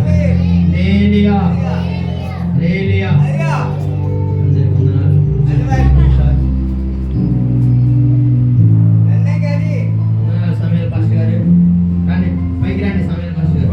హల్లెలూయా హల్లెలూయా. అందరికీ వందనాలు. సమీర్ పాస్టర్ గారు రండి, పైకి రండి. సమీర్ పాస్టర్ గారు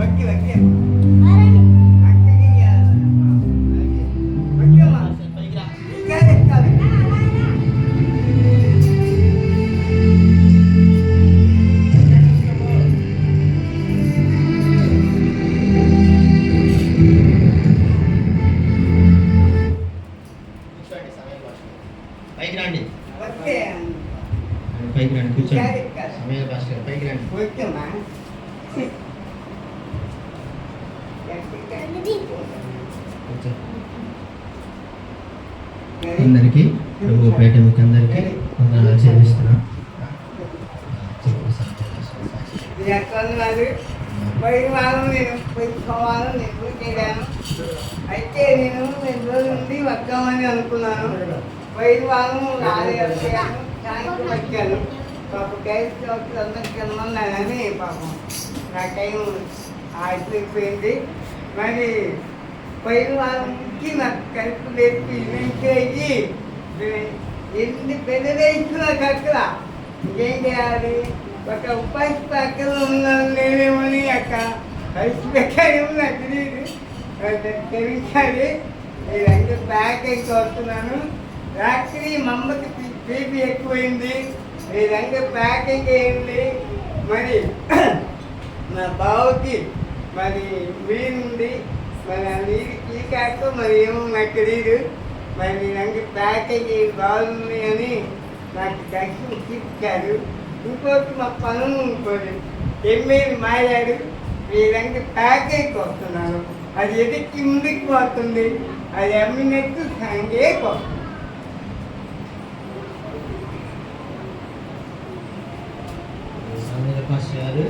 పైకి రండి, పైకి రండి, కూర్చోండి. సమీర్ పాస్టర్ గారు పైకి రండి. అందరికీ ప్రభు పేట మీకు అందరికీ వందనాలు చెల్లిస్తున్నా. అయితే నేను 2 రోజుల నుండి వద్దామని అనుకున్నాను. పోయిన వారం నాదే వచ్చాను, సాయంత్రం వచ్చాను. పాపం గైడ్ అందరికి కనుమన్నానని పాపం నా టైం అయిపోయింది. మరి పోయిన వారం నుంచి నాకు కడుపు లేపి ఈవెంట్ అయ్యి ఎన్ని పెద్దదే ఇస్తున్నారు అక్కడ. ఇంకేం చేయాలి? ఒక ఉపాధి పక్కన ఉన్నాను నేనేమని అక్కడ కలిసి పెట్టానేమో నాకు తెలియదు. తెలిసాలి. నేనంటే బ్యాక్ అయితే వస్తున్నాను. రాత్రి మా అమ్మకి బీపీ ఎక్కువైంది. నేనంటే ప్యాకింగ్ అయింది. మరి మా బావకి మరి మీరుంది, మరి ఆ నీరు కాక మరి ఏమో నాకు తెలియదు. మరి నేనంటే ప్యాకింగ్ బాగుంది అని నాకు దర్శనం చూపించారు. ఇంకోటి మా పనులు ఇంకోటి ఎమ్మెల్యే మారాడు. మీరంటే ప్యాకేజ్ వస్తున్నాను. అది ఎదుటి ముందుకు పోతుంది. అది అమ్మినట్టు సంగే పోతుంది. సమీర్ పాస్టర్ గారు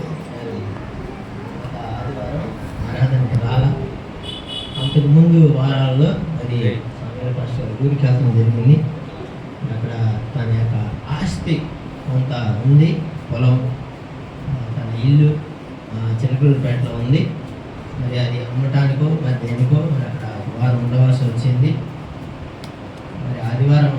ఆదివారం ఆరాధనకు రాలా. అంతకు ముందు వారాల్లో అది సమీర్ పాస్టర్ గారు ఊరికి వెళ్ళడం జరిగింది. అక్కడ తన యొక్క ఆస్తి కొంత ఉంది, పొలం, తన ఇల్లు చిలకలూరుపేటలో ఉంది. మరి అది అమ్మటానికో మరి దేనికో మరి అక్కడ వారం ఉండవలసి వచ్చింది. మరి ఆదివారం